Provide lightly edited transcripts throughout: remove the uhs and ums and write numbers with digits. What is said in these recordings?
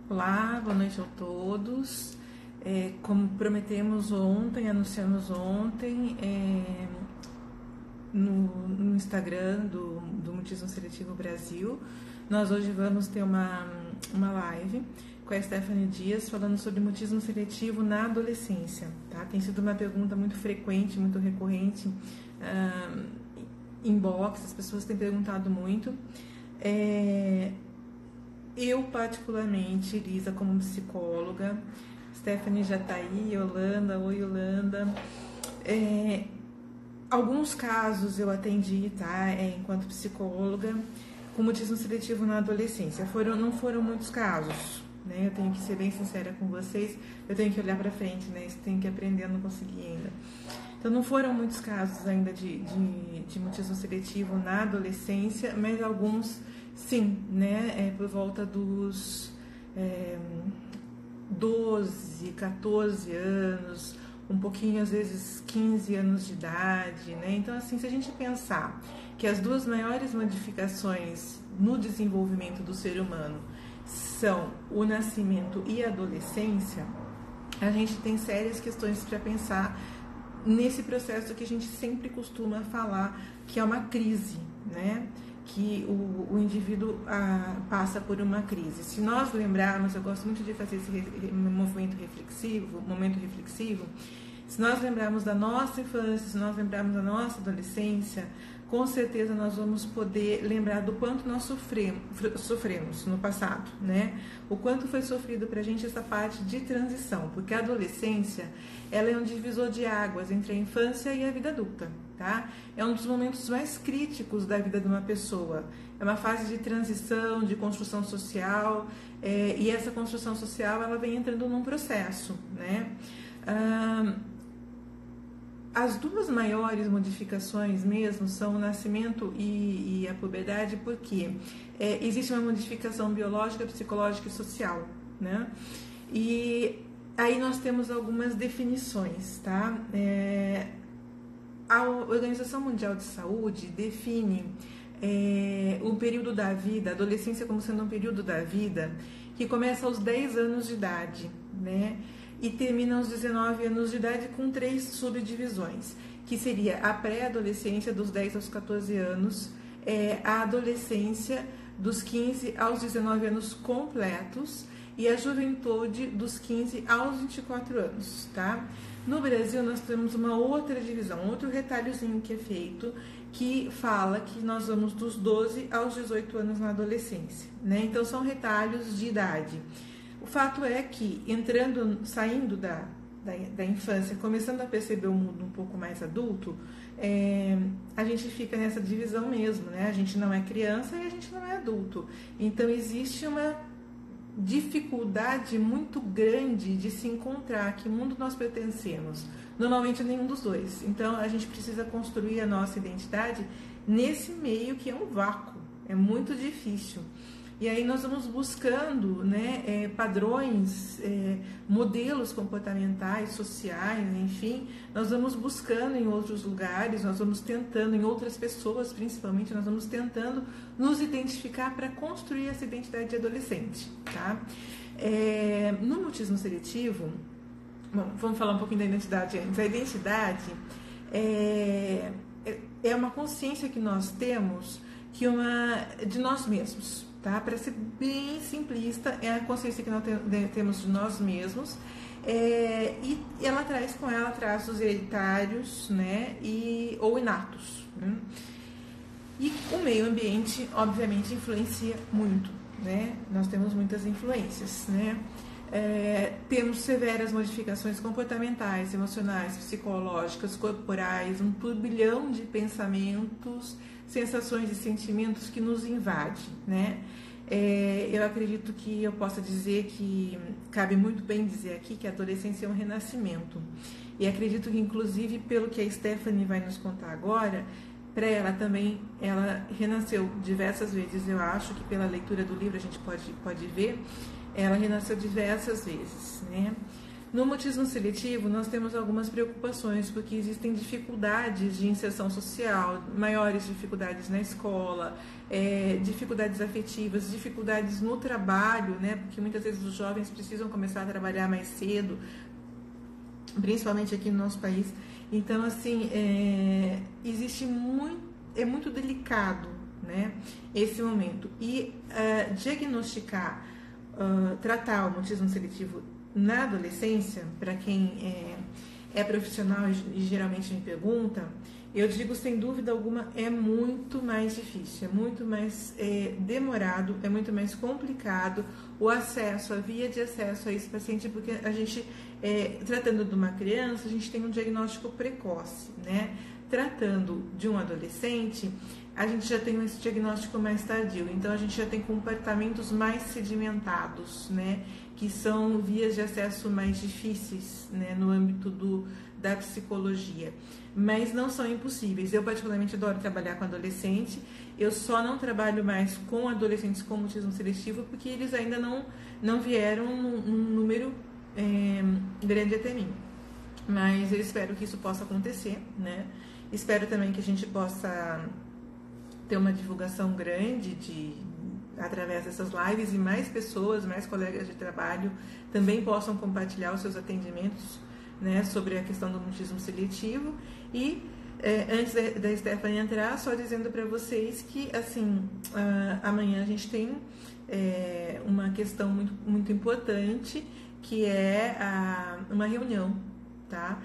Olá, boa noite a todos. Como prometemos ontem, anunciamos ontem no Instagram do Mutismo Seletivo Brasil, nós hoje vamos ter uma live com a Stephanie Dias falando sobre mutismo seletivo na adolescência. Tá? Tem sido uma pergunta muito frequente, muito recorrente, inbox, as pessoas têm perguntado muito. Eu, particularmente, Elisa, como psicóloga, Stephanie já está aí, Yolanda, oi Yolanda. Alguns casos eu atendi, tá? Enquanto psicóloga, com mutismo seletivo na adolescência. Não foram muitos casos, né? Eu tenho que ser bem sincera com vocês, eu tenho que olhar para frente, né? Isso tem que aprender, eu não consegui ainda. Então, não foram muitos casos ainda de mutismo seletivo na adolescência, mas alguns sim, né? Por volta dos 12, 14 anos, um pouquinho, às vezes, 15 anos de idade, né? Então, assim, se a gente pensar que as duas maiores modificações no desenvolvimento do ser humano são o nascimento e a adolescência, a gente tem sérias questões para pensar nesse processo que a gente sempre costuma falar, que é uma crise, né? Que o indivíduo passa por uma crise. Se nós lembrarmos, eu gosto muito de fazer esse momento reflexivo, se nós lembrarmos da nossa infância, se nós lembrarmos da nossa adolescência, com certeza nós vamos poder lembrar do quanto nós sofremos no passado, né? O quanto foi sofrido pra gente essa parte de transição, porque a adolescência, ela é um divisor de águas entre a infância e a vida adulta, tá? É um dos momentos mais críticos da vida de uma pessoa. É uma fase de transição, de construção social, e essa construção social, ela vem entrando num processo, né? As duas maiores modificações mesmo são o nascimento e a puberdade, porque existe uma modificação biológica, psicológica e social, né? E aí nós temos algumas definições, tá? A Organização Mundial de Saúde define o período da vida, a adolescência como sendo um período da vida que começa aos 10 anos de idade, né? E termina aos 19 anos de idade com 3 subdivisões, que seria a pré-adolescência dos 10 aos 14 anos, a adolescência dos 15 aos 19 anos completos e a juventude dos 15 aos 24 anos, tá? No Brasil nós temos uma outra divisão, outro retalhozinho que é feito, que fala que nós vamos dos 12 aos 18 anos na adolescência, né? Então são retalhos de idade. O fato é que, saindo da infância, começando a perceber o mundo um pouco mais adulto, a gente fica nessa divisão mesmo, né? A gente não é criança e a gente não é adulto. Então, existe uma dificuldade muito grande de se encontrar a que mundo nós pertencemos. Normalmente, a nenhum dos dois. Então, a gente precisa construir a nossa identidade nesse meio que é um vácuo. É muito difícil. E aí nós vamos buscando, né, padrões, modelos comportamentais, sociais, enfim, nós vamos buscando em outros lugares, nós vamos tentando, em outras pessoas principalmente, nós vamos tentando nos identificar para construir essa identidade de adolescente, tá? No mutismo seletivo, bom, vamos falar um pouquinho da identidade antes. A identidade é uma consciência que nós temos de nós mesmos. Tá? Para ser bem simplista, é a consciência que nós temos de nós mesmos, e ela traz com ela traços hereditários, né, ou inatos, né? E o meio ambiente, obviamente, influencia muito, né? Nós temos muitas influências, né? Temos severas modificações comportamentais, emocionais, psicológicas, corporais, um turbilhão de pensamentos, sensações e sentimentos que nos invadem, né? Eu acredito que eu possa dizer que cabe muito bem dizer aqui que a adolescência é um renascimento. E acredito que, inclusive, pelo que a Stephanie vai nos contar agora, para ela também, ela renasceu diversas vezes. Eu acho que pela leitura do livro a gente pode ver, ela renasceu diversas vezes, né? No mutismo seletivo, nós temos algumas preocupações, porque existem dificuldades de inserção social, maiores dificuldades na escola, dificuldades afetivas, dificuldades no trabalho, né? Porque muitas vezes os jovens precisam começar a trabalhar mais cedo, principalmente aqui no nosso país. Então, assim, existe muito, é muito delicado, né, esse momento. E diagnosticar, tratar o mutismo seletivo na adolescência, para quem é profissional e geralmente me pergunta, eu digo sem dúvida alguma, é muito mais difícil, é muito mais demorado, é muito mais complicado o acesso, a via de acesso a esse paciente, porque a gente, tratando de uma criança, a gente tem um diagnóstico precoce, né? Tratando de um adolescente, a gente já tem esse diagnóstico mais tardio, então a gente já tem comportamentos mais sedimentados, né? Que são vias de acesso mais difíceis, né? No âmbito da psicologia, mas não são impossíveis. Eu particularmente adoro trabalhar com adolescente, eu só não trabalho mais com adolescentes com mutismo seletivo porque eles ainda não vieram num número grande até mim, mas eu espero que isso possa acontecer, né? Espero também que a gente possa ter uma divulgação grande através dessas lives, e mais pessoas, mais colegas de trabalho também possam compartilhar os seus atendimentos, né, sobre a questão do mutismo seletivo. E antes da Stephanie entrar, só dizendo para vocês que, assim, amanhã a gente tem uma questão muito, muito importante, que é uma reunião, tá?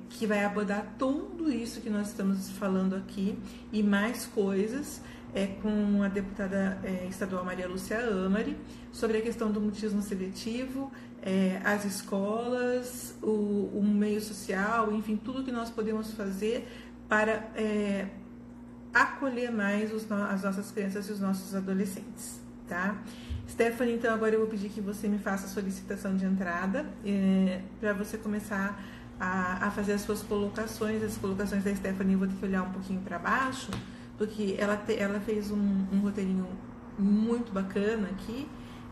Que vai abordar tudo isso que nós estamos falando aqui e mais coisas, com a deputada estadual Maria Lúcia Amari, sobre a questão do mutismo seletivo, as escolas, o meio social, enfim, tudo que nós podemos fazer para acolher mais as nossas crianças e os nossos adolescentes, tá? Stephanie, então agora eu vou pedir que você me faça a solicitação de entrada, para você começar a fazer as suas colocações. As colocações da Stephanie eu vou ter que olhar um pouquinho para baixo, porque ela fez um roteirinho muito bacana aqui,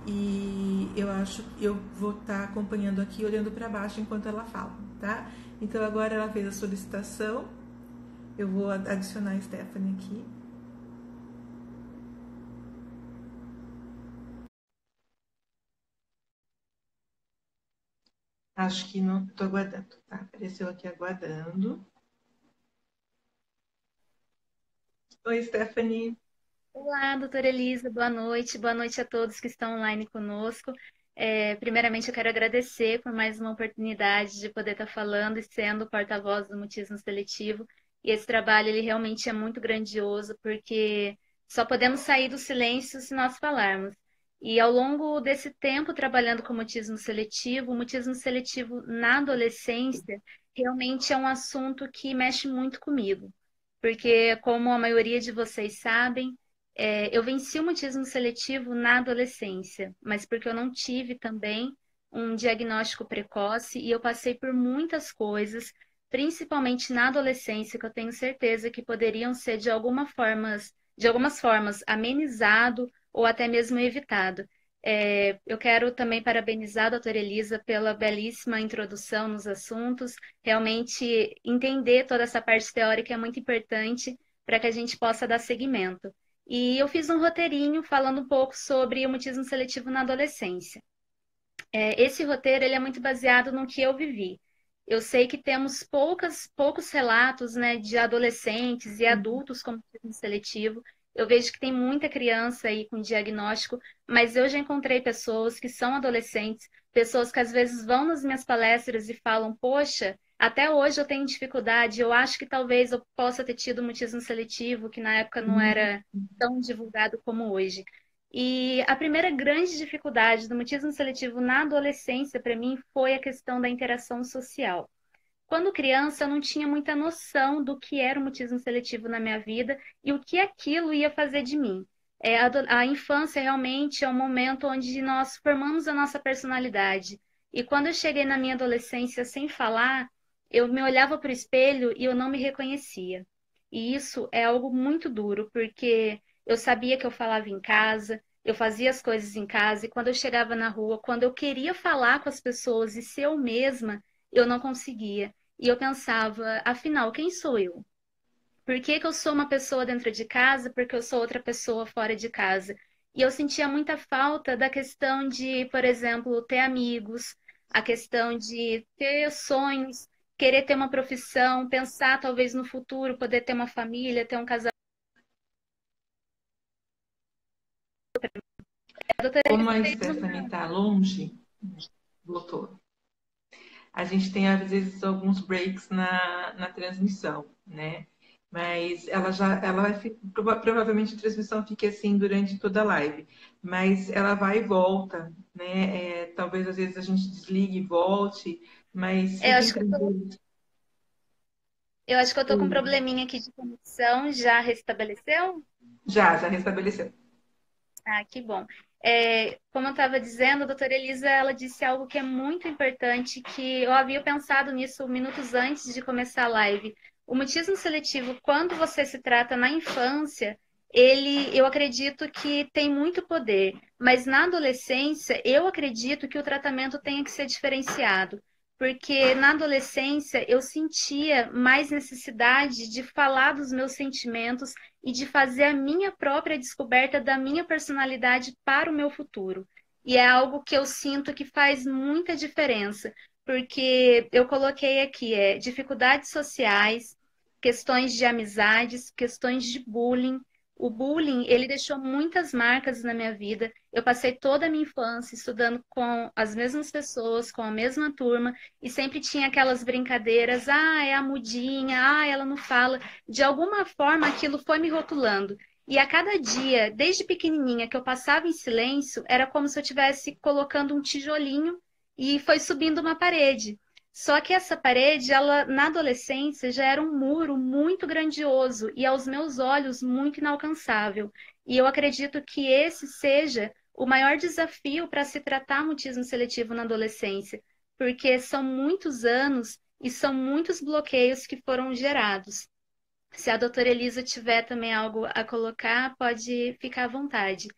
e eu acho que eu vou estar acompanhando aqui, olhando para baixo enquanto ela fala, tá? Então agora ela fez a solicitação, eu vou adicionar a Stephanie aqui. Acho que não, estou aguardando, tá? Apareceu aqui aguardando. Oi, Stephanie. Olá, doutora Elisa, boa noite a todos que estão online conosco. Primeiramente, eu quero agradecer por mais uma oportunidade de poder estar falando e sendo porta-voz do mutismo seletivo. E esse trabalho, ele realmente é muito grandioso, porque só podemos sair do silêncio se nós falarmos. E ao longo desse tempo trabalhando com o mutismo seletivo na adolescência, realmente é um assunto que mexe muito comigo. Porque, como a maioria de vocês sabem, eu venci o mutismo seletivo na adolescência, mas porque eu não tive também um diagnóstico precoce e eu passei por muitas coisas, principalmente na adolescência, que eu tenho certeza que poderiam ser de algumas formas amenizado ou até mesmo evitado. Eu quero também parabenizar a doutora Elisa pela belíssima introdução nos assuntos. Realmente entender toda essa parte teórica é muito importante para que a gente possa dar seguimento. E eu fiz um roteirinho falando um pouco sobre o mutismo seletivo na adolescência. Esse roteiro ele é muito baseado no que eu vivi. Eu sei que temos poucos relatos, né, de adolescentes e adultos com mutismo seletivo. Eu vejo que tem muita criança aí com diagnóstico, mas eu já encontrei pessoas que são adolescentes, pessoas que às vezes vão nas minhas palestras e falam: Poxa, até hoje eu tenho dificuldade, eu acho que talvez eu possa ter tido mutismo seletivo, que na época não era tão divulgado como hoje. E a primeira grande dificuldade do mutismo seletivo na adolescência, para mim, foi a questão da interação social. Quando criança, eu não tinha muita noção do que era o mutismo seletivo na minha vida e o que aquilo ia fazer de mim. A infância realmente é um momento onde nós formamos a nossa personalidade. E quando eu cheguei na minha adolescência sem falar, eu me olhava para o espelho e eu não me reconhecia. E isso é algo muito duro, porque eu sabia que eu falava em casa, Eu fazia as coisas em casa e quando eu chegava na rua, quando eu queria falar com as pessoas e ser eu mesma, eu não conseguia. E eu pensava, afinal, quem sou eu? Por que que eu sou uma pessoa dentro de casa? Porque eu sou outra pessoa fora de casa. E eu sentia muita falta da questão de, por exemplo, ter amigos, a questão de ter sonhos, querer ter uma profissão, pensar talvez no futuro, poder ter uma família, ter um casamento. A doutora Como a fez Stephanie uma... está longe, voltou. A gente tem às vezes alguns breaks na transmissão, né? Mas ela vai provavelmente a transmissão fique assim durante toda a live, mas ela vai e volta, né? Talvez às vezes a gente desligue e volte, mas É, fiquem tranquilos. eu acho que eu tô com um probleminha aqui de conexão. Já restabeleceu? Já restabeleceu. Ah, que bom. É, como eu estava dizendo, a doutora Elisa, ela disse algo que é muito importante, que eu havia pensado nisso minutos antes de começar a live. O mutismo seletivo, quando você se trata na infância, eu acredito que tem muito poder, mas na adolescência, eu acredito que o tratamento tenha que ser diferenciado, porque na adolescência eu sentia mais necessidade de falar dos meus sentimentos e de fazer a minha própria descoberta da minha personalidade para o meu futuro. E é algo que eu sinto que faz muita diferença, porque eu coloquei aqui dificuldades sociais, questões de amizades, questões de bullying. O bullying, ele deixou muitas marcas na minha vida. Eu passei toda a minha infância estudando com as mesmas pessoas, com a mesma turma, e sempre tinha aquelas brincadeiras, ah, é a mudinha, ah, ela não fala. De alguma forma, aquilo foi me rotulando. E a cada dia, desde pequenininha, que eu passava em silêncio, era como se eu estivesse colocando um tijolinho e foi subindo uma parede. Só que essa parede, ela na adolescência já era um muro muito grandioso e aos meus olhos muito inalcançável. E eu acredito que esse seja o maior desafio para se tratar mutismo seletivo na adolescência, porque são muitos anos e são muitos bloqueios que foram gerados. Se a doutora Elisa tiver também algo a colocar, pode ficar à vontade.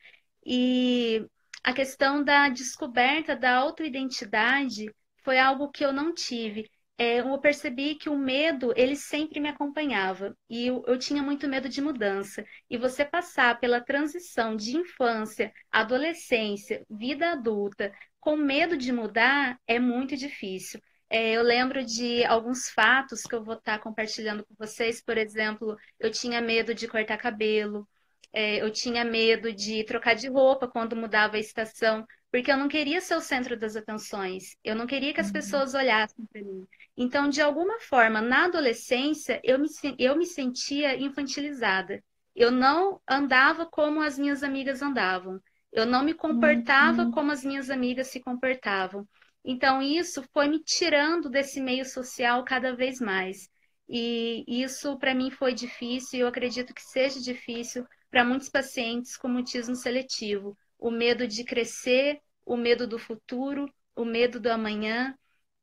E a questão da descoberta da autoidentidade foi algo que eu não tive. Eu percebi que o medo, ele sempre me acompanhava. E eu tinha muito medo de mudança. E você passar pela transição de infância, adolescência, vida adulta, com medo de mudar, é muito difícil. Eu lembro de alguns fatos que eu vou estar compartilhando com vocês. Por exemplo, eu tinha medo de cortar cabelo, eu tinha medo de trocar de roupa quando mudava a estação, porque eu não queria ser o centro das atenções, eu não queria que as pessoas olhassem para mim. Então, de alguma forma, na adolescência, eu me sentia infantilizada. Eu não andava como as minhas amigas andavam. Eu não me comportava como as minhas amigas se comportavam. Então, isso foi me tirando desse meio social cada vez mais. E isso, para mim, foi difícil, e eu acredito que seja difícil para muitos pacientes com mutismo seletivo. O medo de crescer, o medo do futuro, o medo do amanhã.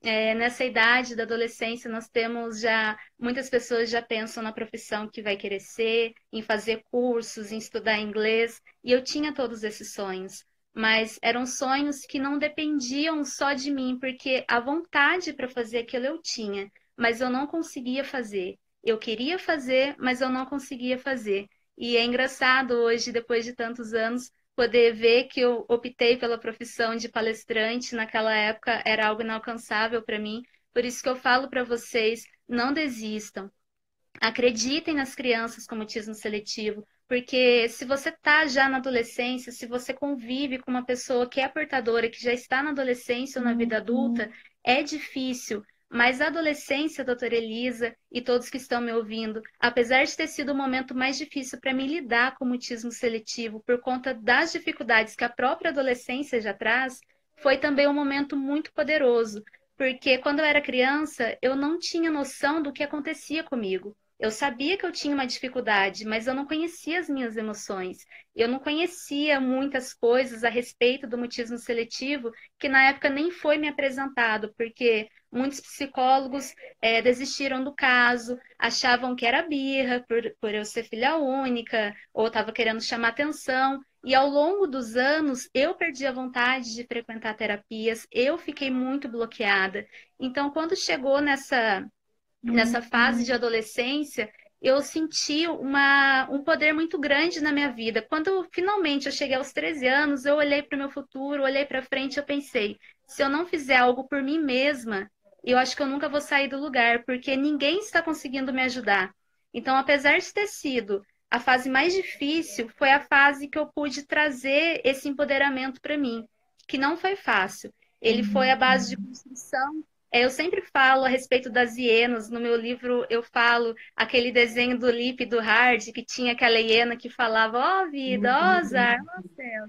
Nessa idade da adolescência, nós temos já, muitas pessoas já pensam na profissão que vai querer ser, em fazer cursos, em estudar inglês, e eu tinha todos esses sonhos, mas eram sonhos que não dependiam só de mim, porque a vontade para fazer aquilo eu tinha, mas eu não conseguia fazer. Eu queria fazer, mas eu não conseguia fazer. E é engraçado hoje, depois de tantos anos, poder ver que eu optei pela profissão de palestrante naquela época era algo inalcançável para mim. Por isso que eu falo para vocês, não desistam. Acreditem nas crianças com mutismo seletivo, porque se você está já na adolescência, se você convive com uma pessoa que é portadora, que já está na adolescência ou na vida adulta, é difícil. Mas a adolescência, doutora Elisa e todos que estão me ouvindo, apesar de ter sido o momento mais difícil para mim lidar com o mutismo seletivo por conta das dificuldades que a própria adolescência já traz, foi também um momento muito poderoso, porque quando eu era criança, eu não tinha noção do que acontecia comigo. Eu sabia que eu tinha uma dificuldade, mas eu não conhecia as minhas emoções. Eu não conhecia muitas coisas a respeito do mutismo seletivo, que na época nem foi me apresentado, porque muitos psicólogos desistiram do caso, achavam que era birra por eu ser filha única, ou estava querendo chamar atenção. E ao longo dos anos, eu perdi a vontade de frequentar terapias, eu fiquei muito bloqueada. Então, quando chegou nessa fase de adolescência, eu senti um poder muito grande na minha vida. Quando finalmente eu cheguei aos 13 anos, eu olhei para o meu futuro, olhei para frente, eu pensei, se eu não fizer algo por mim mesma, eu acho que eu nunca vou sair do lugar, porque ninguém está conseguindo me ajudar. Então, apesar de ter sido a fase mais difícil, foi a fase que eu pude trazer esse empoderamento para mim, que não foi fácil. Ele foi a base de construção. Eu sempre falo a respeito das hienas. No meu livro, eu falo aquele desenho do Lip e do Hard, que tinha aquela hiena que falava: ó vida, ó azar, ó céu.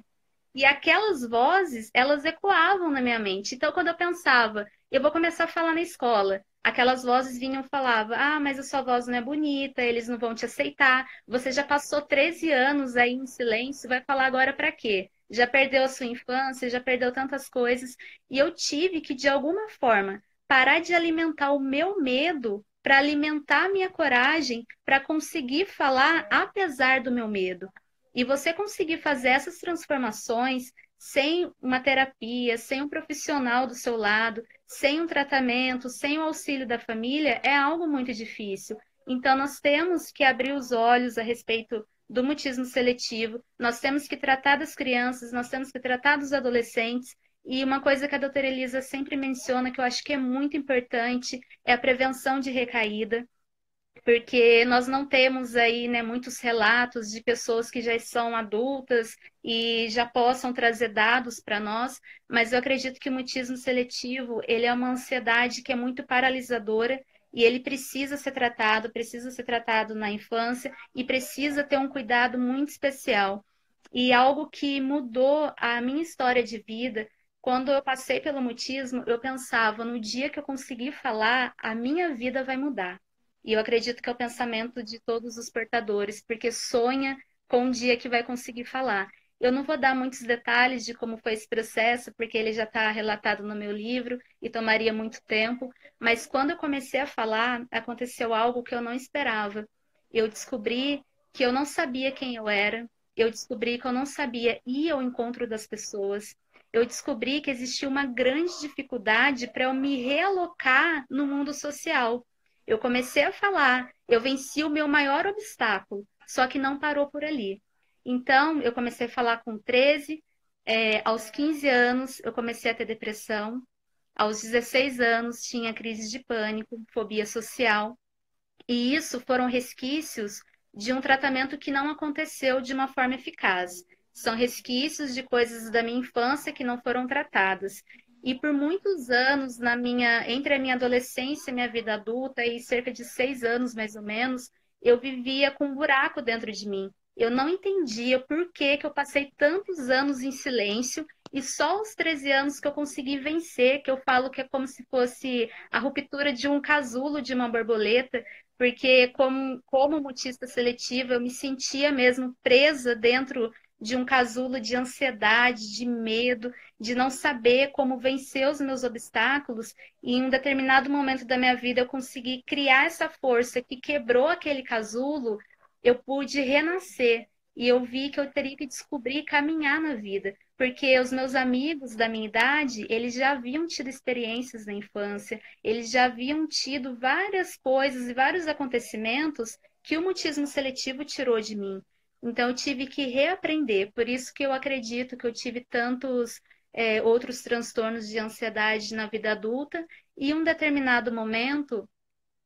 E aquelas vozes, elas ecoavam na minha mente. Então, quando eu pensava, eu vou começar a falar na escola, aquelas vozes vinham e falavam: ah, mas a sua voz não é bonita, eles não vão te aceitar. Você já passou 13 anos aí em silêncio, vai falar agora para quê? Já perdeu a sua infância, já perdeu tantas coisas. E eu tive que, de alguma forma, parar de alimentar o meu medo para alimentar a minha coragem para conseguir falar apesar do meu medo. E você conseguir fazer essas transformações sem uma terapia, sem um profissional do seu lado, sem um tratamento, sem o auxílio da família, é algo muito difícil. Então, nós temos que abrir os olhos a respeito do mutismo seletivo, nós temos que tratar das crianças, nós temos que tratar dos adolescentes. E uma coisa que a doutora Elisa sempre menciona, que eu acho que é muito importante, é a prevenção de recaída, porque nós não temos aí, né, muitos relatos de pessoas que já são adultas e já possam trazer dados para nós, mas eu acredito que o mutismo seletivo, ele é uma ansiedade que é muito paralisadora e ele precisa ser tratado na infância e precisa ter um cuidado muito especial. E algo que mudou a minha história de vida, quando eu passei pelo mutismo, eu pensava, no dia que eu conseguir falar, a minha vida vai mudar. E eu acredito que é o pensamento de todos os portadores, porque sonha com um dia que vai conseguir falar. Eu não vou dar muitos detalhes de como foi esse processo, porque ele já está relatado no meu livro e tomaria muito tempo, mas quando eu comecei a falar, aconteceu algo que eu não esperava. Eu descobri que eu não sabia quem eu era, eu descobri que eu não sabia ir ao encontro das pessoas, eu descobri que existia uma grande dificuldade para eu me realocar no mundo social. Eu comecei a falar, eu venci o meu maior obstáculo, só que não parou por ali. Então, eu comecei a falar com 13, aos 15 anos eu comecei a ter depressão, aos 16 anos tinha crise de pânico, fobia social, e isso foram resquícios de um tratamento que não aconteceu de uma forma eficaz. São resquícios de coisas da minha infância que não foram tratadas. E por muitos anos, entre a minha adolescência e minha vida adulta, e cerca de 6 anos mais ou menos, eu vivia com um buraco dentro de mim. Eu não entendia por que eu passei tantos anos em silêncio e só aos 13 anos que eu consegui vencer, que eu falo que é como se fosse a ruptura de um casulo de uma borboleta, porque como mutista seletiva, eu me sentia mesmo presa dentro de um casulo de ansiedade, de medo, de não saber como vencer os meus obstáculos. E em um determinado momento da minha vida, eu consegui criar essa força que quebrou aquele casulo, eu pude renascer. E eu vi que eu teria que descobrir e caminhar na vida, porque os meus amigos da minha idade, eles já haviam tido experiências na infância, eles já haviam tido várias coisas e vários acontecimentos que o mutismo seletivo tirou de mim. Então, eu tive que reaprender. Por isso que eu acredito que eu tive tantos outros transtornos de ansiedade na vida adulta. E em um determinado momento,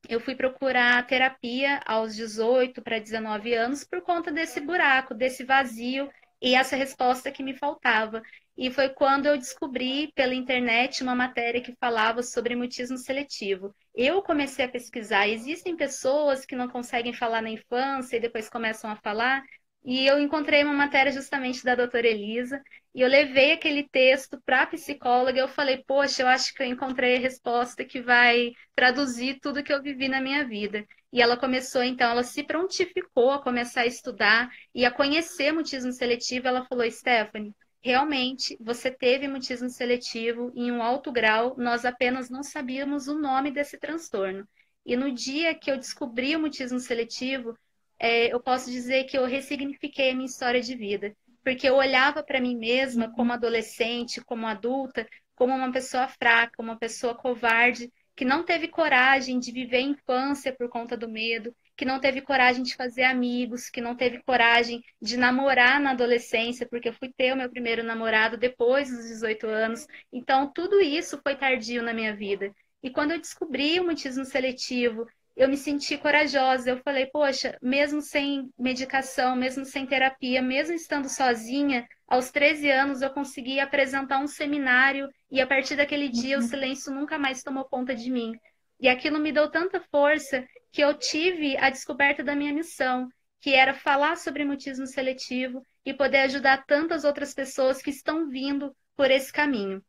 eu fui procurar terapia aos 18 para 19 anos por conta desse buraco, desse vazio e essa resposta que me faltava. E foi quando eu descobri pela internet uma matéria que falava sobre mutismo seletivo. Eu comecei a pesquisar. Existem pessoas que não conseguem falar na infância e depois começam a falar. E eu encontrei uma matéria justamente da doutora Elisa, e eu levei aquele texto para a psicóloga, e eu falei, poxa, eu acho que eu encontrei a resposta que vai traduzir tudo que eu vivi na minha vida. E ela começou, então, ela se prontificou a começar a estudar e a conhecer mutismo seletivo. Ela falou, Stephanie, realmente, você teve mutismo seletivo em um alto grau, nós apenas não sabíamos o nome desse transtorno. E no dia que eu descobri o mutismo seletivo, eu posso dizer que eu ressignifiquei a minha história de vida. Porque eu olhava para mim mesma como adolescente, como adulta, como uma pessoa fraca, uma pessoa covarde, que não teve coragem de viver a infância por conta do medo, que não teve coragem de fazer amigos, que não teve coragem de namorar na adolescência, porque eu fui ter o meu primeiro namorado depois dos 18 anos. Então, tudo isso foi tardio na minha vida. E quando eu descobri o mutismo seletivo, eu me senti corajosa. Eu falei, poxa, mesmo sem medicação, mesmo sem terapia, mesmo estando sozinha, aos 13 anos eu consegui apresentar um seminário e a partir daquele dia o silêncio nunca mais tomou conta de mim. E aquilo me deu tanta força que eu tive a descoberta da minha missão, que era falar sobre mutismo seletivo e poder ajudar tantas outras pessoas que estão vindo por esse caminho.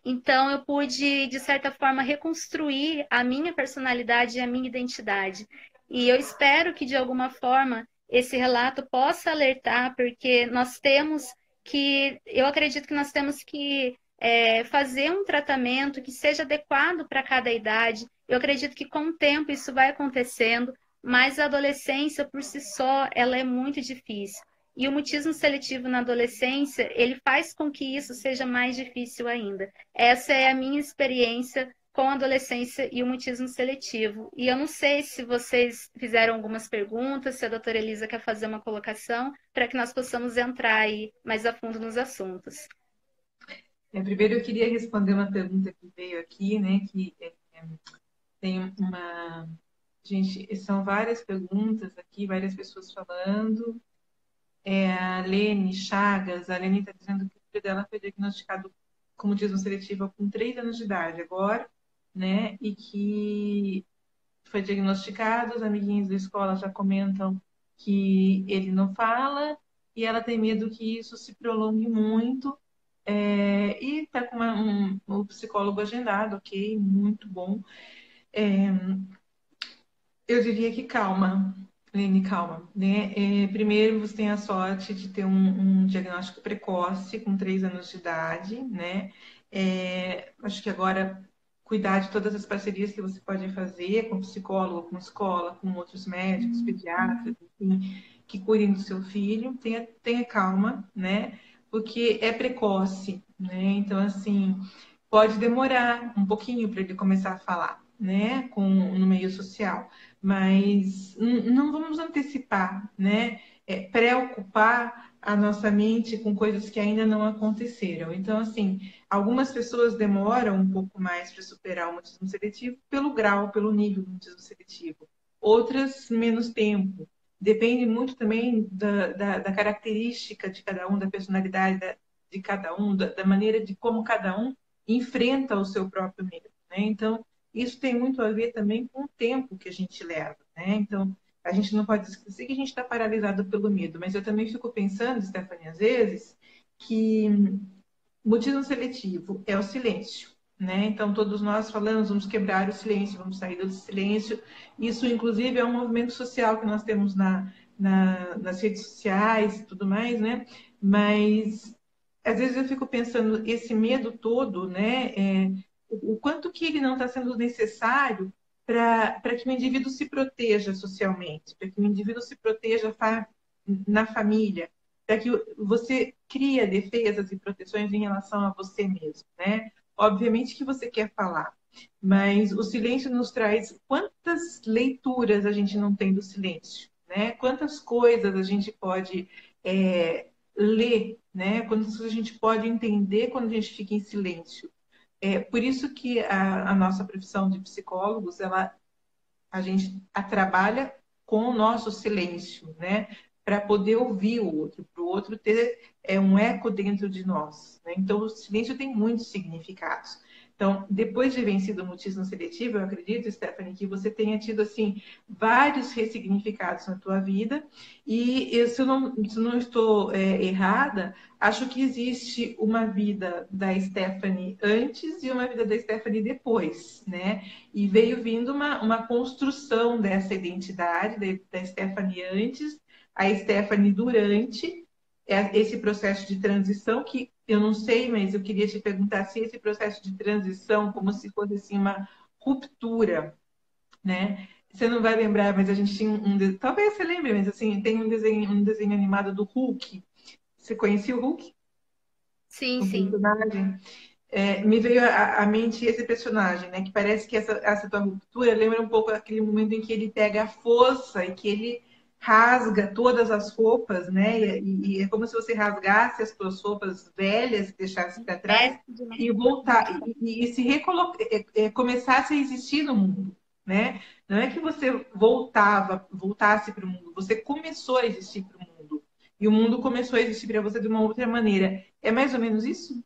Então, eu pude, de certa forma, reconstruir a minha personalidade e a minha identidade. E eu espero que, de alguma forma, esse relato possa alertar, porque nós temos eu acredito que nós temos que fazer um tratamento que seja adequado para cada idade. Eu acredito que, com o tempo, isso vai acontecendo, mas a adolescência, por si só, ela é muito difícil. E o mutismo seletivo na adolescência, ele faz com que isso seja mais difícil ainda. Essa é a minha experiência com a adolescência e o mutismo seletivo. E eu não sei se vocês fizeram algumas perguntas, se a doutora Elisa quer fazer uma colocação, para que nós possamos entrar aí mais a fundo nos assuntos. Primeiro eu queria responder uma pergunta que veio aqui, né? Que tem uma... Gente, são várias perguntas aqui, várias pessoas falando. A Lene Chagas, a Lene está dizendo que o filho dela foi diagnosticado como mutismo seletivo com 3 anos de idade agora, né? E que foi diagnosticado, os amiguinhos da escola já comentam que ele não fala e ela tem medo que isso se prolongue muito. E está com um psicólogo agendado, ok, muito bom. Eu diria que calma, Lene, calma. Né? Primeiro, você tem a sorte de ter um diagnóstico precoce, com 3 anos de idade, né? Acho que agora cuidar de todas as parcerias que você pode fazer com psicólogo, com escola, com outros médicos, pediatras, enfim, que cuidem do seu filho. Tenha calma, né? Porque é precoce, né? Então, assim, pode demorar um pouquinho para ele começar a falar, né? No meio social. Mas não vamos antecipar, né? Preocupar a nossa mente com coisas que ainda não aconteceram. Então, assim, algumas pessoas demoram um pouco mais para superar o mutismo seletivo pelo grau, pelo nível do mutismo seletivo. Outras, menos tempo. Depende muito também da característica de cada um, da personalidade de cada um, da maneira de como cada um enfrenta o seu próprio medo, né? Então, isso tem muito a ver também com o tempo que a gente leva, né? Então, a gente não pode esquecer que a gente está paralisado pelo medo, mas eu também fico pensando, Stephanie, às vezes, que mutismo seletivo é o silêncio, né? Então, todos nós falamos, vamos quebrar o silêncio, vamos sair do silêncio. Isso, inclusive, é um movimento social que nós temos nas redes sociais e tudo mais, né? Mas, às vezes, eu fico pensando, esse medo todo, né? O quanto que ele não está sendo necessário para que o indivíduo se proteja socialmente, para que o indivíduo se proteja na família, para que você cria defesas e proteções em relação a você mesmo, né? Obviamente que você quer falar, mas o silêncio nos traz quantas leituras a gente não tem do silêncio, né? Quantas coisas a gente pode ler, né? Quantas a gente pode entender quando a gente fica em silêncio. Por isso que a nossa profissão de psicólogos, a gente trabalha com o nosso silêncio, né? Para poder ouvir o outro, para o outro ter um eco dentro de nós. Né? Então, o silêncio tem muitos significados. Então, depois de vencido o mutismo seletivo, eu acredito, Stephanie, que você tenha tido assim vários ressignificados na tua vida. E se eu não estou errada, acho que existe uma vida da Stephanie antes e uma vida da Stephanie depois, né? E veio vindo uma construção dessa identidade da Stephanie antes, a Stephanie durante esse processo de transição, que eu não sei, mas eu queria te perguntar se esse processo de transição, como se fosse assim, uma ruptura, né? Você não vai lembrar, mas a gente tinha talvez você lembre, mas assim, tem um desenho animado do Hulk. Você conhecia o Hulk? Sim, O sim. personagem? Me veio à mente esse personagem, né? Que parece que essa tua ruptura lembra um pouco aquele momento em que ele pega a força e que ele rasga todas as roupas, né? E é como se você rasgasse as tuas roupas velhas, deixasse para trás Mestre de e muito voltar bom. e se recolocar, começasse a existir no mundo, né? Não é que você voltasse para o mundo, você começou a existir para o mundo e o mundo começou a existir para você de uma outra maneira. É mais ou menos isso?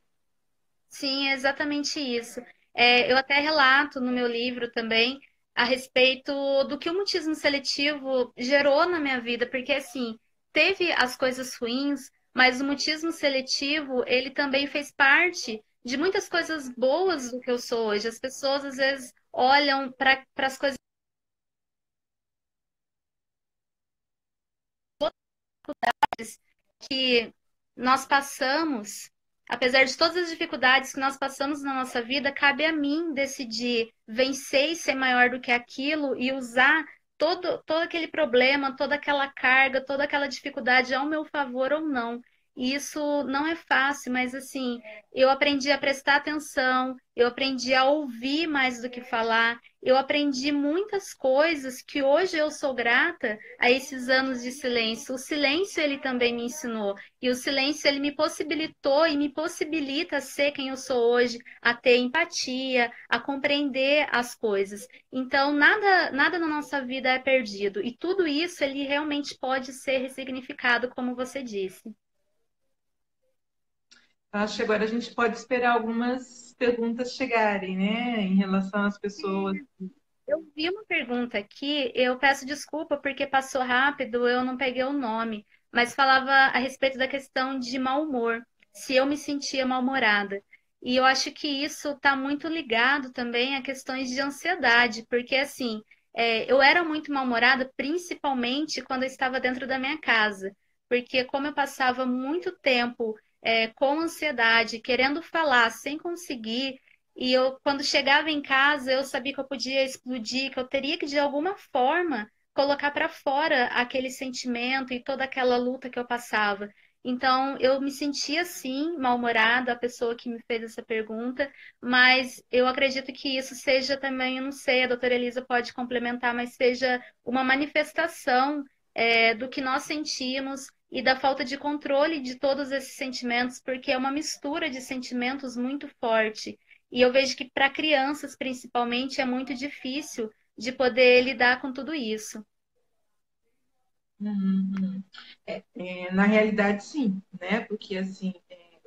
Sim, é exatamente isso. Eu até relato no meu livro também a respeito do que o mutismo seletivo gerou na minha vida, porque assim, teve as coisas ruins, mas o mutismo seletivo, ele também fez parte de muitas coisas boas do que eu sou hoje. As pessoas às vezes olham para as coisas que nós passamos, apesar de todas as dificuldades que nós passamos na nossa vida, cabe a mim decidir vencer e ser maior do que aquilo e usar todo aquele problema, toda aquela carga, toda aquela dificuldade ao meu favor ou não. E isso não é fácil, mas assim, eu aprendi a prestar atenção, eu aprendi a ouvir mais do que falar, eu aprendi muitas coisas que hoje eu sou grata a esses anos de silêncio. O silêncio ele também me ensinou e o silêncio ele me possibilitou e me possibilita ser quem eu sou hoje, a ter empatia, a compreender as coisas. Então nada na nossa vida é perdido e tudo isso ele realmente pode ser ressignificado, como você disse. Acho que agora a gente pode esperar algumas perguntas chegarem, né, em relação às pessoas. Eu vi uma pergunta aqui, eu peço desculpa porque passou rápido, eu não peguei o nome, mas falava a respeito da questão de mau humor, se eu me sentia mal-humorada. E eu acho que isso está muito ligado também a questões de ansiedade, porque assim, eu era muito mal-humorada, principalmente quando eu estava dentro da minha casa, porque como eu passava muito tempo, com ansiedade, querendo falar sem conseguir. E eu, quando chegava em casa, eu sabia que eu podia explodir, que eu teria que, de alguma forma, colocar para fora aquele sentimento e toda aquela luta que eu passava. Então, eu me sentia, assim, mal-humorada, a pessoa que me fez essa pergunta, mas eu acredito que isso seja também, eu não sei, a doutora Elisa pode complementar, mas seja uma manifestação, do que nós sentimos e da falta de controle de todos esses sentimentos, porque é uma mistura de sentimentos muito forte. E eu vejo que para crianças, principalmente, é muito difícil de poder lidar com tudo isso. Uhum. Na realidade, sim, né? Porque assim,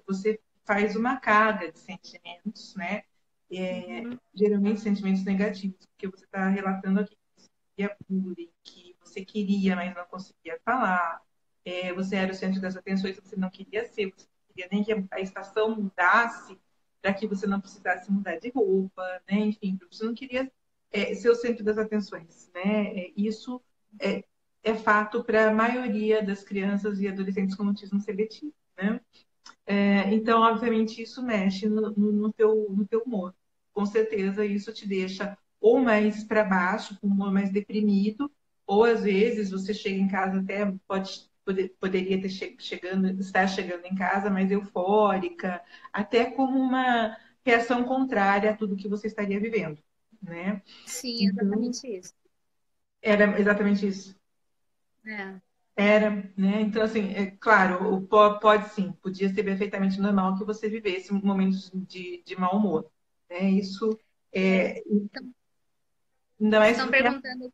você faz uma carga de sentimentos, né? Uhum. Geralmente sentimentos negativos, porque você está relatando aqui que você queria bullying, que você queria, mas não conseguia falar. Você era o centro das atenções, você não queria ser, você não queria nem que a estação mudasse para que você não precisasse mudar de roupa, né? Enfim, você não queria ser o centro das atenções, né? Isso é, é fato para a maioria das crianças e adolescentes com autismo seletivo, né? Então, obviamente, isso mexe no teu humor. Com certeza, isso te deixa ou mais para baixo, com o humor mais deprimido, ou às vezes você chega em casa até poderia ter estar chegando em casa mais eufórica, até como uma reação contrária a tudo que você estaria vivendo, né? Sim, Então, exatamente isso. era exatamente isso. É. Era, né? Então, assim, claro, pode sim, podia ser perfeitamente normal que você vivesse momentos de mau humor, né? Isso É. é, Então, ainda mais estão porque é perguntando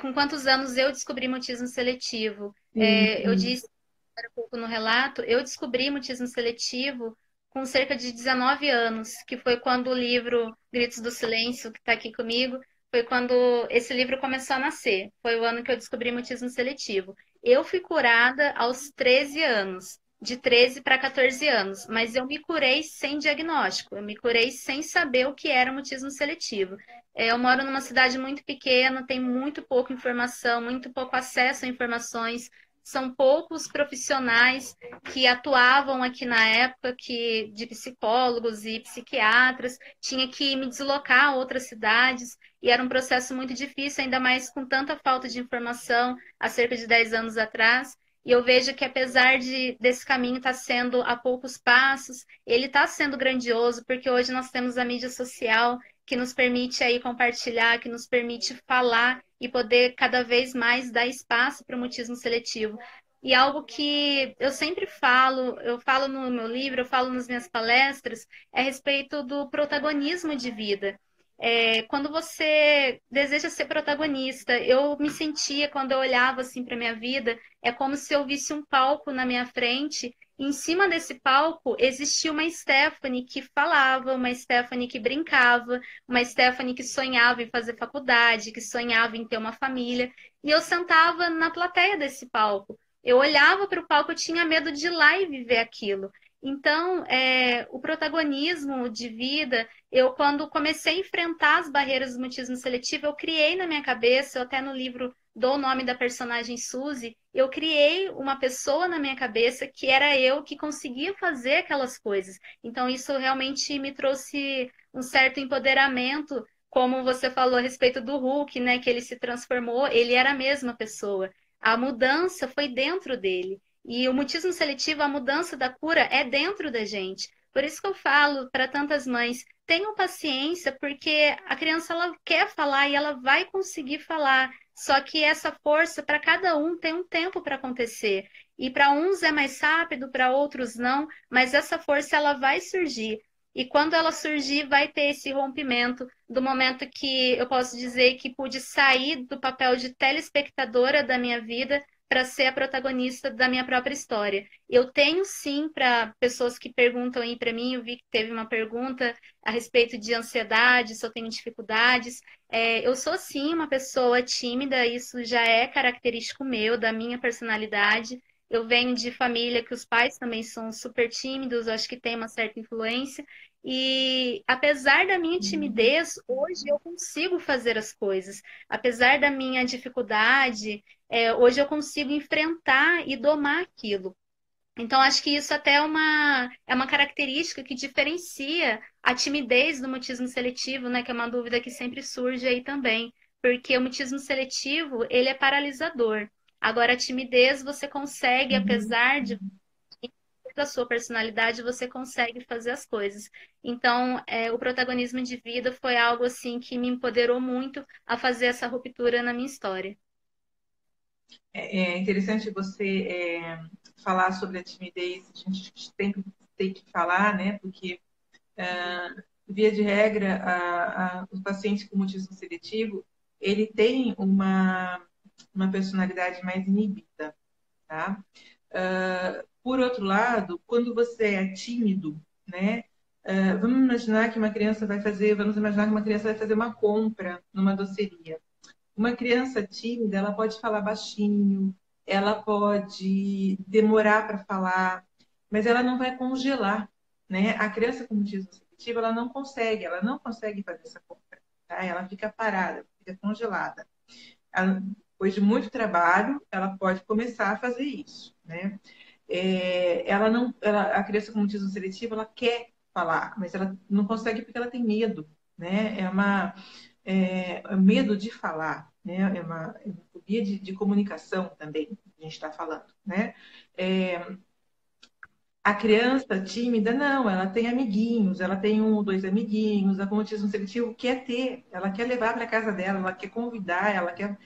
com quantos anos eu descobri mutismo seletivo. assim, Eu disse um pouco no relato, eu descobri mutismo seletivo com cerca de 19 anos, que foi quando o livro Gritos do Silêncio, que está aqui comigo, foi quando esse livro começou a nascer. Foi o ano que eu descobri mutismo seletivo. Eu fui curada aos 13 anos, de 13 para 14 anos, mas eu me curei sem diagnóstico, eu me curei sem saber o que era mutismo seletivo. Eu moro numa cidade muito pequena, tem muito pouca informação, muito pouco acesso a informações. São poucos profissionais que atuavam aqui na época de psicólogos e psiquiatras. Tinha que me deslocar a outras cidades e era um processo muito difícil, ainda mais com tanta falta de informação há cerca de 10 anos atrás. E eu vejo que apesar desse caminho estar sendo a poucos passos, ele está sendo grandioso, porque hoje nós temos a mídia social que nos permite aí compartilhar, que nos permite falar e poder cada vez mais dar espaço para o mutismo seletivo. E algo que eu sempre falo, eu falo no meu livro, eu falo nas minhas palestras, é a respeito do protagonismo de vida. Quando você deseja ser protagonista, eu me sentia, quando eu olhava assim para minha vida, é como se eu visse um palco na minha frente. Em cima desse palco existia uma Stephanie que falava, uma Stephanie que brincava, uma Stephanie que sonhava em fazer faculdade, que sonhava em ter uma família. E eu sentava na plateia desse palco. Eu olhava para o palco, eu tinha medo de ir lá e viver aquilo. Então, o protagonismo de vida, eu quando comecei a enfrentar as barreiras do mutismo seletivo, eu criei na minha cabeça, eu até no livro dou o nome da personagem Suzy, eu criei uma pessoa na minha cabeça que era eu que conseguia fazer aquelas coisas. Então, isso realmente me trouxe um certo empoderamento, como você falou a respeito do Hulk, né, que ele se transformou, ele era a mesma pessoa. A mudança foi dentro dele. E o mutismo seletivo, a mudança da cura é dentro da gente. Por isso que eu falo para tantas mães, tenham paciência, porque a criança ela quer falar e ela vai conseguir falar. Só que essa força, para cada um, tem um tempo para acontecer. E para uns é mais rápido, para outros não, mas essa força ela vai surgir. E quando ela surgir, vai ter esse rompimento do momento que eu posso dizer que pude sair do papel de telespectadora da minha vida para ser a protagonista da minha própria história. Eu tenho sim, para pessoas que perguntam aí para mim, eu vi que teve uma pergunta a respeito de ansiedade, se eu tenho dificuldades. Eu sou sim uma pessoa tímida, isso já é característico meu, da minha personalidade. Eu venho de família que os pais também são super tímidos, acho que tem uma certa influência. E apesar da minha timidez, hoje eu consigo fazer as coisas. Apesar da minha dificuldade, hoje eu consigo enfrentar e domar aquilo. Então, acho que isso até é uma característica que diferencia a timidez do mutismo seletivo, né? Que é uma dúvida que sempre surge aí também. Porque o mutismo seletivo, ele é paralisador. Agora, a timidez, você consegue, Uhum. apesar de da sua personalidade, você consegue fazer as coisas. Então, o protagonismo de vida foi algo assim que me empoderou muito a fazer essa ruptura na minha história. É interessante você falar sobre a timidez, a gente sempre tem que falar, né? Porque, via de regra, os pacientes com mutismo seletivo, ele tem uma personalidade mais inibida, tá? Por outro lado, quando você é tímido, né? Vamos imaginar que uma criança vai fazer, vamos imaginar que uma criança vai fazer uma compra numa doceria. Uma criança tímida, ela pode falar baixinho, ela pode demorar para falar, mas ela não vai congelar, né? A criança com mutismo seletivo, ela não consegue fazer essa compra, tá? Ela fica parada, fica congelada. Depois de muito trabalho, ela pode começar a fazer isso, né? Ela não, a criança com mutismo seletivo, ela quer falar, mas ela não consegue porque ela tem medo, né? Medo de falar, né? É uma fobia de comunicação também, que a gente está falando, né? A criança tímida, não, ela tem amiguinhos, ela tem um ou dois amiguinhos, a com autismo seletivo quer ter, ela quer levar para casa dela, ela quer convidar, ela quer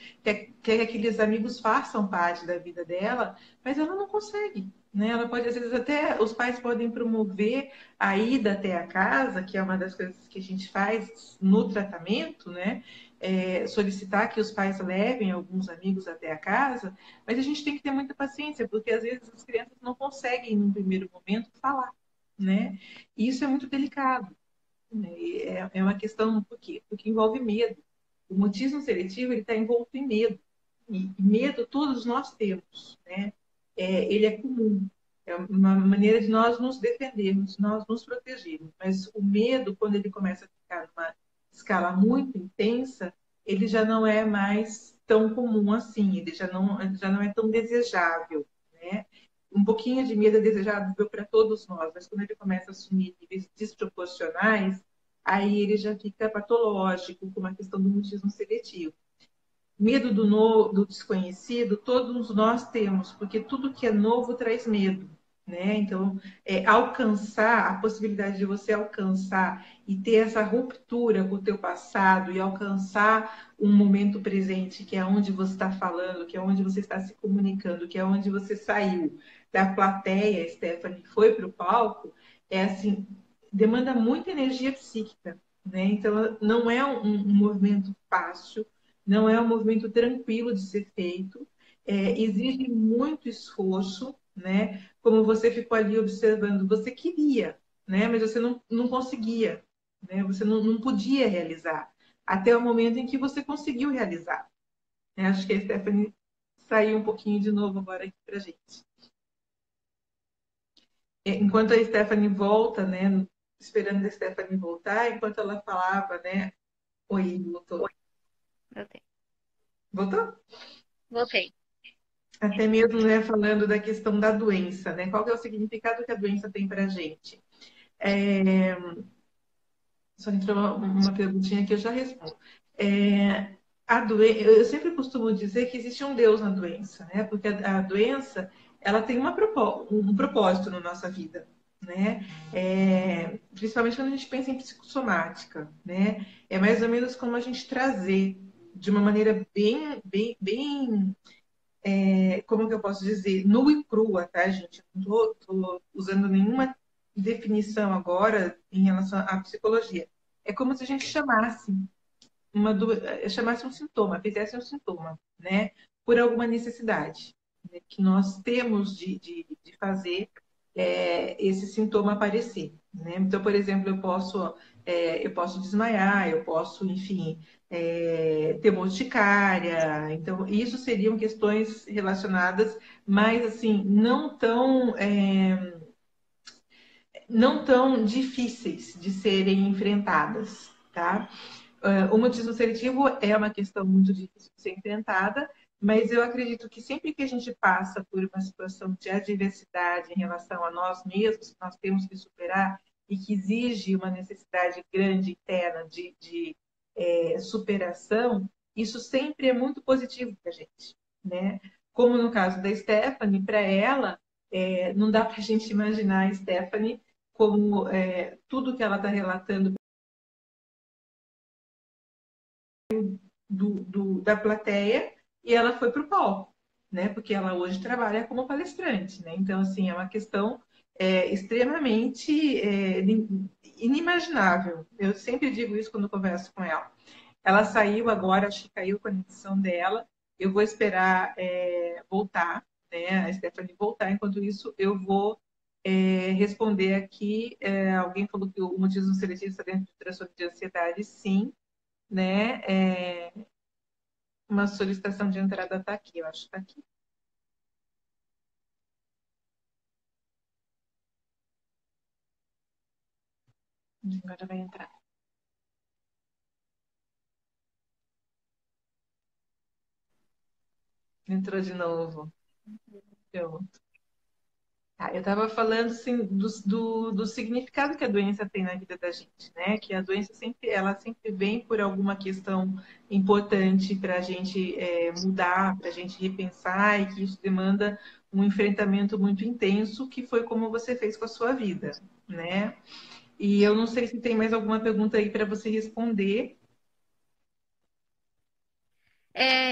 que aqueles amigos façam parte da vida dela, mas ela não consegue, né? Ela pode, às vezes, até os pais podem promover a ida até a casa, que é uma das coisas que a gente faz no tratamento, né? Solicitar que os pais levem alguns amigos até a casa, mas a gente tem que ter muita paciência, porque às vezes as crianças não conseguem, no primeiro momento, falar, né? E isso é muito delicado, né? E é uma questão, por quê? Porque envolve medo. O mutismo seletivo, ele está envolto em medo. E medo todos nós temos, né? Ele é comum. É uma maneira de nós nos defendermos, nós nos protegermos. Mas o medo, quando ele começa a ficar numa escala muito intensa, ele já não é mais tão comum assim, ele já não é tão desejável, né? Um pouquinho de medo é desejável para todos nós, mas quando ele começa a assumir níveis desproporcionais, aí ele já fica patológico, como a questão do mutismo seletivo. Medo do desconhecido, todos nós temos, porque tudo que é novo traz medo, né? Então, alcançar, a possibilidade de você alcançar e ter essa ruptura com o teu passado e alcançar um momento presente, que é onde você está falando, que é onde você está se comunicando, que é onde você saiu da plateia, Stephanie, foi para o palco, é assim, demanda muita energia psíquica, né? Então, não é um movimento fácil, não é um movimento tranquilo de ser feito, exige muito esforço, né? Como você ficou ali observando, você queria, né? Mas você não conseguia, né? Você não podia realizar, até o momento em que você conseguiu realizar. Né? Acho que a Stephanie saiu um pouquinho de novo agora aqui para gente. Enquanto a Stephanie volta, né? Esperando a Stephanie voltar, enquanto ela falava, né? Oi, voltou. Voltei. Voltou? Voltei. Até mesmo, né, falando da questão da doença, né? Qual que é o significado que a doença tem para a gente? Só entrou uma perguntinha que eu já respondo. Eu sempre costumo dizer que existe um Deus na doença, né? Porque a doença, ela tem um propósito na nossa vida, né? Principalmente quando a gente pensa em psicossomática, né? É mais ou menos como a gente trazer de uma maneira bem como que eu posso dizer, nua e crua, tá, gente? Não tô usando nenhuma definição agora em relação à psicologia. É como se a gente chamasse um sintoma, fizesse um sintoma, né? Por alguma necessidade, né, que nós temos de fazer esse sintoma aparecer, né? Então, por exemplo, eu posso desmaiar, eu posso, enfim, ter urticária. Então, isso seriam questões relacionadas, mas assim, não tão difíceis de serem enfrentadas, tá? O mutismo seletivo é uma questão muito difícil de ser enfrentada, mas eu acredito que sempre que a gente passa por uma situação de adversidade em relação a nós mesmos, que nós temos que superar e que exige uma necessidade grande interna de superação, isso sempre é muito positivo para a gente, né? Como no caso da Stephanie, para ela, não dá para a gente imaginar a Stephanie como tudo que ela está relatando da plateia e ela foi para o palco, né? Porque ela hoje trabalha como palestrante, né? Então, assim, é uma questão extremamente inimaginável. Eu sempre digo isso quando converso com ela. Ela saiu agora, acho que caiu a conexão dela. Eu vou esperar voltar, né? A Stephanie voltar. Enquanto isso, eu vou responder aqui. Alguém falou que o mutismo seletivo está dentro de transtorno de ansiedade, sim, né? Uma solicitação de entrada está aqui, eu acho que está aqui. Agora vai entrar. Entrou de novo. Pronto. Tá, eu estava falando assim, do significado que a doença tem na vida da gente, né? Que a doença ela sempre vem por alguma questão importante para a gente mudar, para a gente repensar, e que isso demanda um enfrentamento muito intenso, que foi como você fez com a sua vida, né? E eu não sei se tem mais alguma pergunta aí para você responder.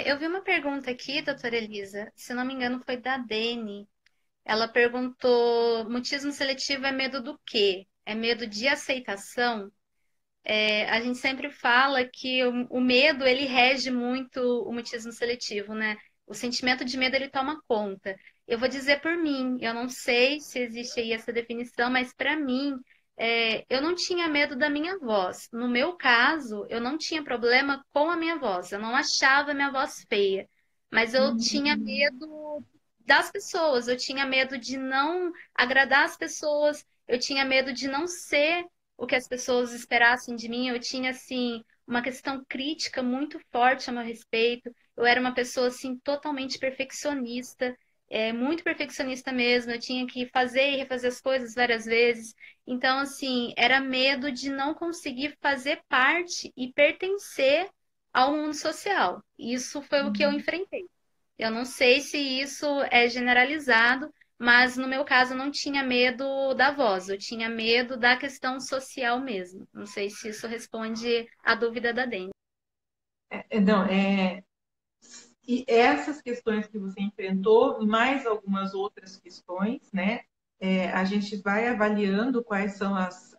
Eu vi uma pergunta aqui, doutora Elisa, se não me engano foi da Dene. Ela perguntou: mutismo seletivo é medo do quê? É medo de aceitação? A gente sempre fala que o medo ele rege muito o mutismo seletivo, né? O sentimento de medo ele toma conta. eu vou dizer por mim, eu não sei se existe aí essa definição, mas para mim, eu não tinha medo da minha voz. No meu caso, eu não tinha problema com a minha voz, eu não achava a minha voz feia, mas eu tinha Hum, medo das pessoas, eu tinha medo de não agradar as pessoas, eu tinha medo de não ser o que as pessoas esperassem de mim, eu tinha, assim, uma questão crítica muito forte a meu respeito. Eu era uma pessoa assim totalmente perfeccionista, muito perfeccionista mesmo. Eu tinha que fazer e refazer as coisas várias vezes. Então, assim, era medo de não conseguir fazer parte e pertencer ao mundo social. Isso foi o que eu hum. enfrentei. Eu não sei se isso é generalizado, mas no meu caso eu não tinha medo da voz, eu tinha medo da questão social mesmo. Não sei se isso responde à dúvida da Dani. Não, e essas questões que você enfrentou, mais algumas outras questões, né? A gente vai avaliando quais são as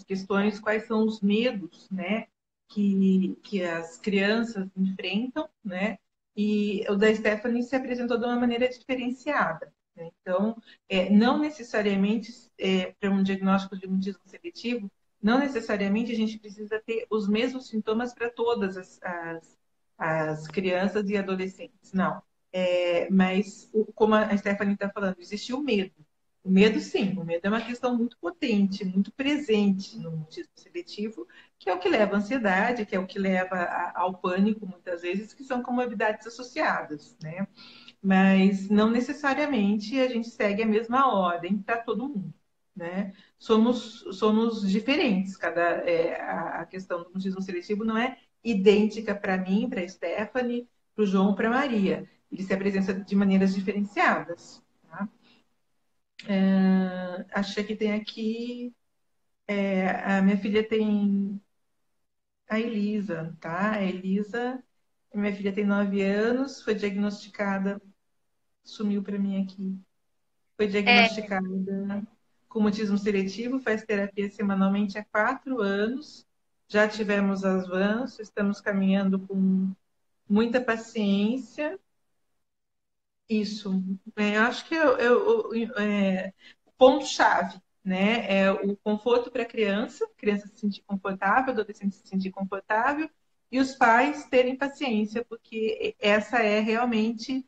questões, quais são os medos, né? Que as crianças enfrentam, né? E o da Stephanie se apresentou de uma maneira diferenciada. Né? Então, não necessariamente, para um diagnóstico de mutismo seletivo, não necessariamente a gente precisa ter os mesmos sintomas para todas as crianças e adolescentes. Não. Mas, como a Stephanie está falando, existe o medo. O medo, sim, o medo é uma questão muito potente, muito presente no mutismo seletivo, que é o que leva à ansiedade, que é o que leva ao pânico, muitas vezes, que são comorbidades associadas, né? Mas não necessariamente a gente segue a mesma ordem para todo mundo, né? Somos diferentes. A questão do mutismo seletivo não é idêntica para mim, para a Stephanie, para o João, para a Maria. Ele se apresenta de maneiras diferenciadas. Tá? Acho que tem aqui. A minha filha tem a Elisa, tá? A Elisa, minha filha tem 9 anos, foi diagnosticada, sumiu para mim aqui. Foi É, diagnosticada com mutismo seletivo, faz terapia semanalmente há 4 anos. Já tivemos avanços, estamos caminhando com muita paciência. Isso. Eu acho que o ponto-chave, né? É o conforto para a criança se sentir confortável, adolescente se sentir confortável, e os pais terem paciência, porque esse é realmente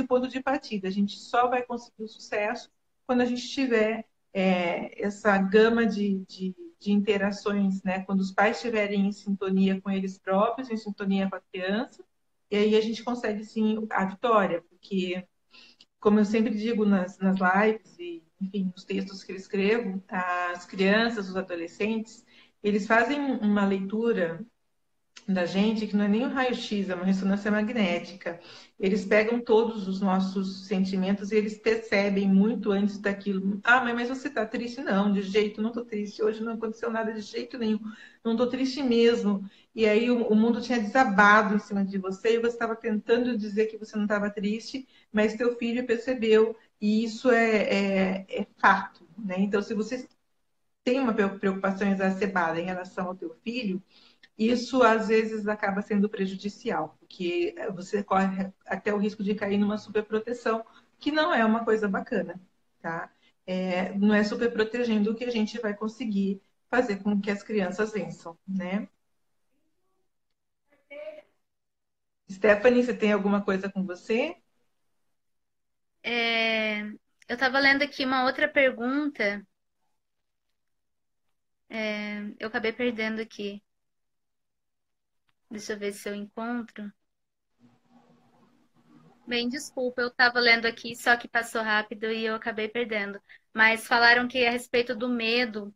o ponto de partida. A gente só vai conseguir o sucesso quando a gente tiver essa gama de interações, né? Quando os pais estiverem em sintonia com eles próprios, em sintonia com a criança, e aí a gente consegue sim a vitória, porque, como eu sempre digo nas lives e, enfim, nos textos que eu escrevo, as crianças, os adolescentes, eles fazem uma leitura da gente que não é nem um raio-x, é uma ressonância magnética. Eles pegam todos os nossos sentimentos e eles percebem muito antes daquilo. Ah, mas você está triste? Não, de jeito, não estou triste. Hoje não aconteceu nada de jeito nenhum. Não estou triste mesmo. E aí o mundo tinha desabado em cima de você e você estava tentando dizer que você não estava triste, mas teu filho percebeu. E isso é fato. Né? Então, se você tem uma preocupação exacerbada em relação ao teu filho, isso às vezes acaba sendo prejudicial, porque você corre até o risco de cair numa superproteção, que não é uma coisa bacana, tá? Não é superprotegendo que a gente vai conseguir fazer com que as crianças vençam, né? Stephanie, você tem alguma coisa com você? é, eu estava lendo aqui uma outra pergunta, eu acabei perdendo aqui. Deixa eu ver se eu encontro. Bem, desculpa, eu estava lendo aqui, só que passou rápido e eu acabei perdendo. Mas falaram que a respeito do medo,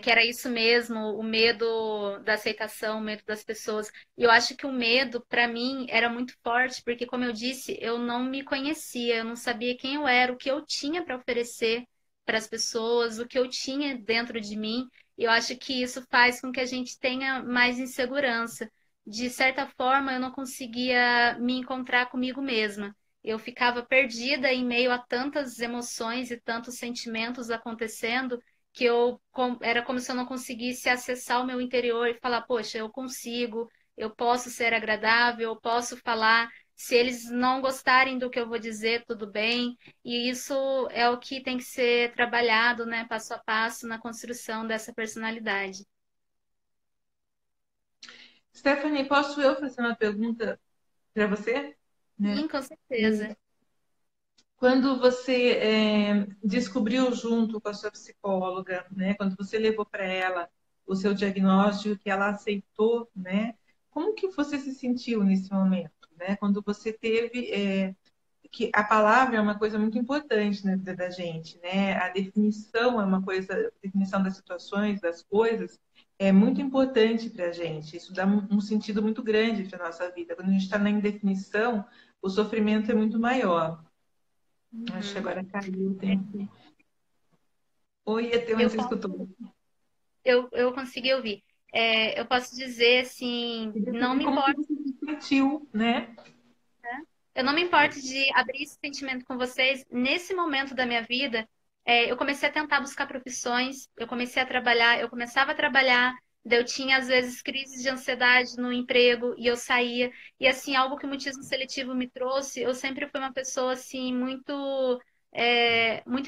que era isso mesmo, o medo da aceitação, o medo das pessoas. E eu acho que o medo, para mim, era muito forte, porque, como eu disse, eu não me conhecia, eu não sabia quem eu era, o que eu tinha para oferecer para as pessoas, o que eu tinha dentro de mim. E eu acho que isso faz com que a gente tenha mais insegurança. De certa forma, eu não conseguia me encontrar comigo mesma. Eu ficava perdida em meio a tantas emoções e tantos sentimentos acontecendo que era como se eu não conseguisse acessar o meu interior e falar, poxa, eu consigo, eu posso ser agradável, eu posso falar Se eles não gostarem do que eu vou dizer, tudo bem. E isso é o que tem que ser trabalhado, né, passo a passo na construção dessa personalidade. Stephanie, posso eu fazer uma pergunta para você? Né? Sim, com certeza. Quando você descobriu junto com a sua psicóloga, né? Quando você levou para ela o seu diagnóstico, que ela aceitou, né? Como que você se sentiu nesse momento, né? Quando você teve que a palavra é uma coisa muito importante na vida da gente, né? A definição é uma coisa, a definição das situações, das coisas, é muito importante para a gente. Isso dá um sentido muito grande para a nossa vida. Quando a gente está na indefinição, o sofrimento é muito maior. Acho que Uhum. agora caiu o tempo. Oi, Etel, Eu, você escutou? eu consegui ouvir. Eu posso dizer assim, E não depois, me como que importa, você se sentiu, né? eu não me importo de abrir esse sentimento com vocês. Nesse momento da minha vida, eu comecei a tentar buscar profissões, eu comecei a trabalhar, eu começava a trabalhar, daí eu tinha às vezes crises de ansiedade no emprego e eu saía. E assim, algo que o mutismo seletivo me trouxe, eu sempre fui uma pessoa assim muito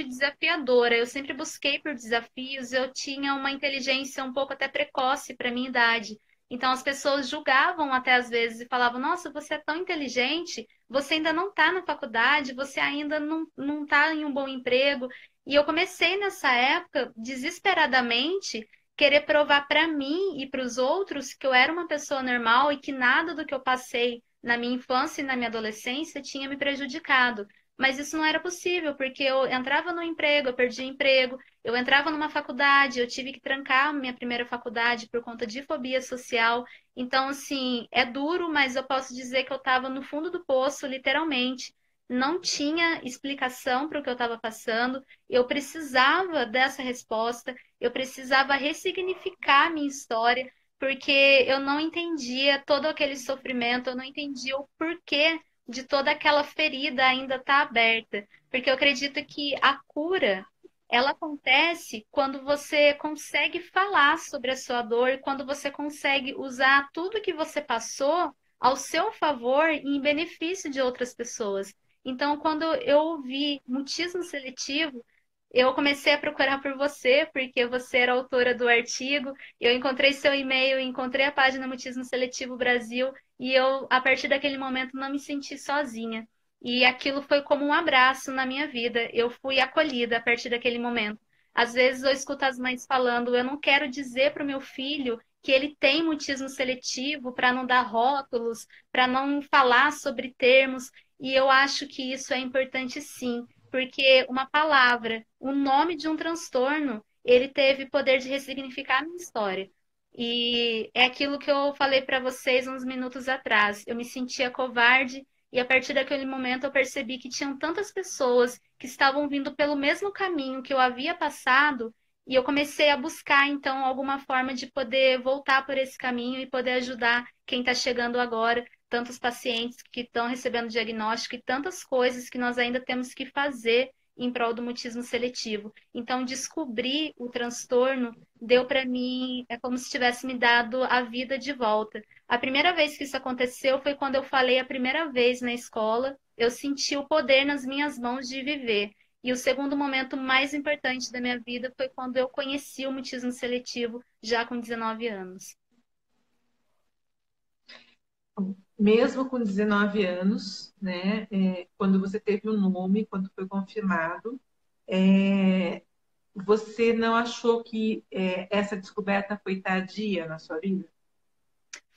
desafiadora. Eu sempre busquei por desafios, eu tinha uma inteligência um pouco até precoce para minha idade. Então as pessoas julgavam até às vezes e falavam: Nossa, você é tão inteligente, você ainda não está na faculdade, você ainda não está em um bom emprego. E eu comecei nessa época, desesperadamente, querer provar para mim e para os outros que eu era uma pessoa normal e que nada do que eu passei na minha infância e na minha adolescência tinha me prejudicado. Mas isso não era possível, porque eu entrava no emprego, eu perdi emprego, eu entrava numa faculdade, eu tive que trancar a minha primeira faculdade por conta de fobia social. Então, assim, é duro, mas eu posso dizer que eu estava no fundo do poço, literalmente. Não tinha explicação para o que eu estava passando. Eu precisava dessa resposta, eu precisava ressignificar a minha história, porque eu não entendia todo aquele sofrimento, eu não entendia o porquê de toda aquela ferida ainda estar aberta. Porque eu acredito que a cura ela acontece quando você consegue falar sobre a sua dor, quando você consegue usar tudo que você passou ao seu favor e em benefício de outras pessoas. Então, quando eu ouvi mutismo seletivo, eu comecei a procurar por você, porque você era autora do artigo, eu encontrei seu e-mail, encontrei a página Mutismo Seletivo Brasil, e eu, a partir daquele momento, não me senti sozinha. E aquilo foi como um abraço na minha vida. Eu fui acolhida a partir daquele momento. Às vezes eu escuto as mães falando: eu não quero dizer para o meu filho que ele tem mutismo seletivo para não dar rótulos, para não falar sobre termos. E eu acho que isso é importante sim, porque uma palavra, o nome de um transtorno, ele teve poder de ressignificar a minha história. E é aquilo que eu falei para vocês uns minutos atrás. Eu me sentia covarde e a partir daquele momento eu percebi que tinham tantas pessoas que estavam vindo pelo mesmo caminho que eu havia passado, e eu comecei a buscar então alguma forma de poder voltar por esse caminho e poder ajudar quem está chegando agora, tantos pacientes que estão recebendo diagnóstico e tantas coisas que nós ainda temos que fazer em prol do mutismo seletivo. Então, descobrir o transtorno deu para mim, é como se tivesse me dado a vida de volta. A primeira vez que isso aconteceu foi quando eu falei a primeira vez na escola. Eu senti o poder nas minhas mãos de viver. E o segundo momento mais importante da minha vida foi quando eu conheci o mutismo seletivo, já com 19 anos. Mesmo com 19 anos, né? Quando você teve o nome, quando foi confirmado, é, você não achou que essa descoberta foi tardia na sua vida?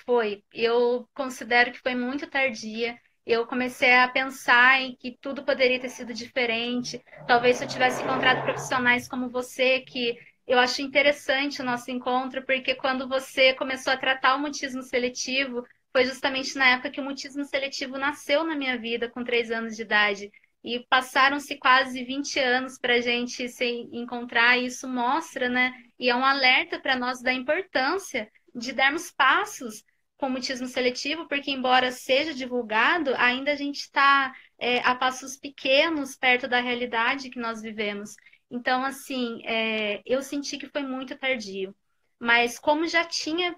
Foi. Eu considero que foi muito tardia. Eu comecei a pensar em que tudo poderia ter sido diferente. Talvez se eu tivesse encontrado profissionais como você, que eu acho interessante o nosso encontro, porque quando você começou a tratar o mutismo seletivo, foi justamente na época que o mutismo seletivo nasceu na minha vida, com 3 anos de idade. E passaram-se quase 20 anos para a gente se encontrar, e isso mostra, né? E é um alerta para nós da importância de darmos passos com mutismo seletivo, porque embora seja divulgado, ainda a gente está a passos pequenos perto da realidade que nós vivemos. Então, assim, eu senti que foi muito tardio. mas como já tinha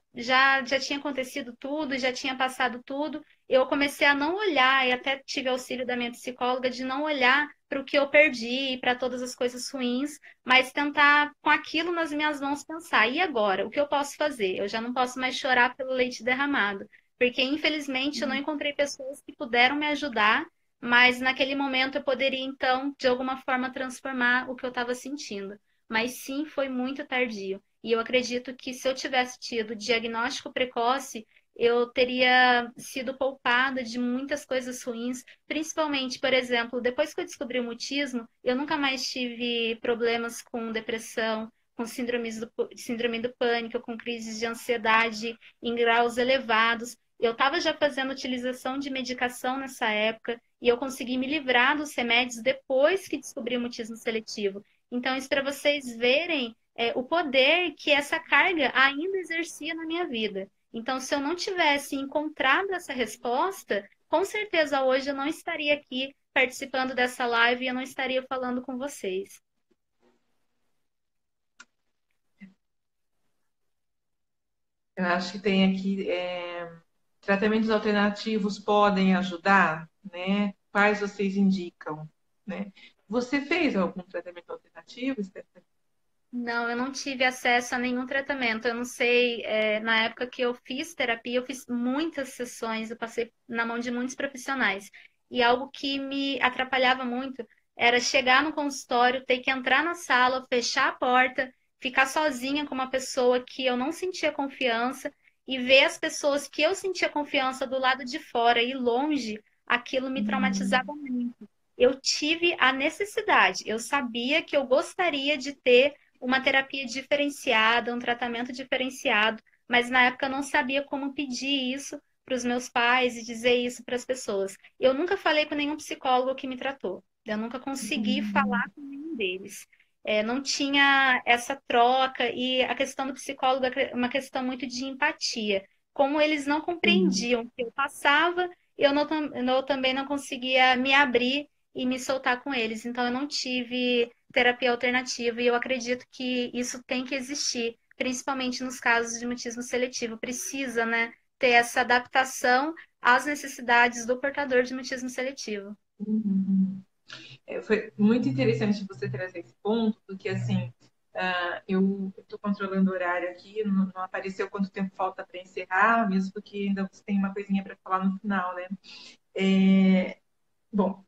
acontecido tudo, já tinha passado tudo, eu comecei a não olhar, e até tive auxílio da minha psicóloga, de não olhar para o que eu perdi, para todas as coisas ruins, mas tentar, com aquilo nas minhas mãos, pensar, e agora? O que eu posso fazer? Eu já não posso mais chorar pelo leite derramado, porque infelizmente eu não encontrei pessoas que puderam me ajudar, mas naquele momento eu poderia, então, de alguma forma, transformar o que eu estava sentindo. Mas sim, foi muito tardio. E eu acredito que se eu tivesse tido diagnóstico precoce, eu teria sido poupada de muitas coisas ruins, principalmente, por exemplo, depois que eu descobri o mutismo, eu nunca mais tive problemas com depressão, com síndrome do pânico, com crises de ansiedade em graus elevados. Eu estava já fazendo utilização de medicação nessa época e eu consegui me livrar dos remédios depois que descobri o mutismo seletivo. Então, isso para vocês verem o poder que essa carga ainda exercia na minha vida. Então, se eu não tivesse encontrado essa resposta, com certeza hoje eu não estaria aqui participando dessa live e eu não estaria falando com vocês. Eu acho que tem aqui tratamentos alternativos podem ajudar, né? Quais vocês indicam, né? Você fez algum tratamento alternativo, Stephanie? Não, eu não tive acesso a nenhum tratamento. Eu não sei, na época que eu fiz terapia, eu fiz muitas sessões, eu passei na mão de muitos profissionais. E algo que me atrapalhava muito era chegar no consultório, ter que entrar na sala, fechar a porta, ficar sozinha com uma pessoa que eu não sentia confiança e ver as pessoas que eu sentia confiança do lado de fora e longe, aquilo me traumatizava muito. Eu tive a necessidade, eu sabia que eu gostaria de ter uma terapia diferenciada, um tratamento diferenciado, mas na época eu não sabia como pedir isso para os meus pais e dizer isso para as pessoas. Eu nunca falei com nenhum psicólogo que me tratou. Eu nunca consegui falar com nenhum deles. Não tinha essa troca e a questão do psicólogo é uma questão muito de empatia. Como eles não Sim. compreendiam o que eu passava, eu também não conseguia me abrir e me soltar com eles. Então eu não tive terapia alternativa, e eu acredito que isso tem que existir, principalmente nos casos de mutismo seletivo. Precisa, né, ter essa adaptação às necessidades do portador de mutismo seletivo. Uhum. Foi muito interessante você trazer esse ponto, porque assim, eu estou controlando o horário aqui, não apareceu quanto tempo falta para encerrar, mesmo porque ainda você tem uma coisinha para falar no final, né? Bom,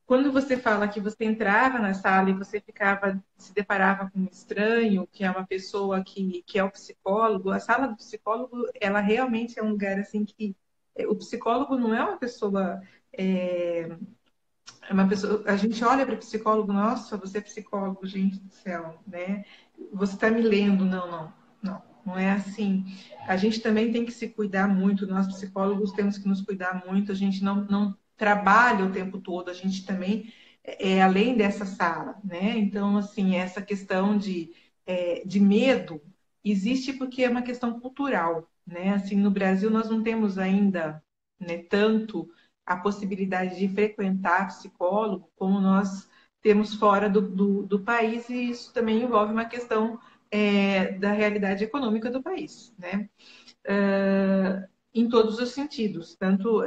quando você fala que você entrava na sala e você ficava, se deparava com um estranho, que é uma pessoa que é o psicólogo, a sala do psicólogo, ela realmente é um lugar assim que o psicólogo não é uma pessoa. É uma pessoa, a gente olha para o psicólogo, nossa, você é psicólogo, gente do céu, né? Você está me lendo, não é assim. A gente também tem que se cuidar muito, nós psicólogos temos que nos cuidar muito, a gente não trabalha o tempo todo, a gente também é além dessa sala, né? Então, assim, essa questão de medo existe porque é uma questão cultural, né? Assim, no Brasil nós não temos ainda, né, tanto a possibilidade de frequentar psicólogo, como nós temos fora do país, e isso também envolve uma questão da realidade econômica do país, né? Em todos os sentidos, tanto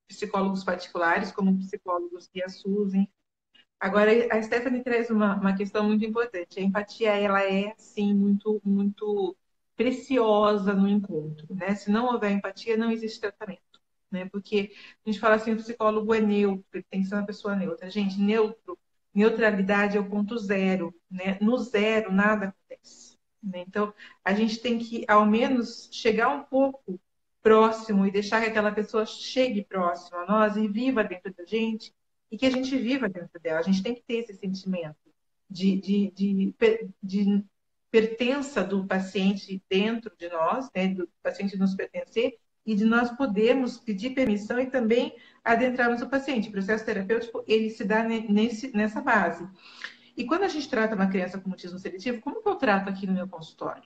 psicólogos particulares como psicólogos via SUS. Hein? Agora, a Stephanie traz uma questão muito importante. A empatia, ela é, sim, muito, muito preciosa no encontro, né? Se não houver empatia, não existe tratamento, né? Porque a gente fala assim, o psicólogo é neutro, ele tem que ser uma pessoa neutra. Gente, neutralidade é o ponto zero, né? No zero, nada acontece. Né? Então, a gente tem que, ao menos, chegar um pouco próximo e deixar que aquela pessoa chegue próximo a nós e viva dentro da gente e que a gente viva dentro dela. A gente tem que ter esse sentimento de pertença do paciente dentro de nós, né, do paciente nos pertencer, e de nós podermos pedir permissão e também adentrarmos o paciente. O processo terapêutico, ele se dá nessa base. E quando a gente trata uma criança com mutismo seletivo, como que eu trato aqui no meu consultório?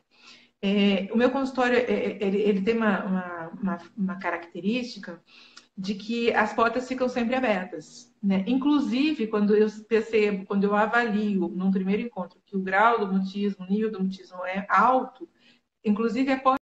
O meu consultório, ele tem uma característica de que as portas ficam sempre abertas, né? Inclusive, quando eu percebo, quando eu avalio num primeiro encontro que o grau do mutismo, o nível do mutismo é alto, inclusive a porta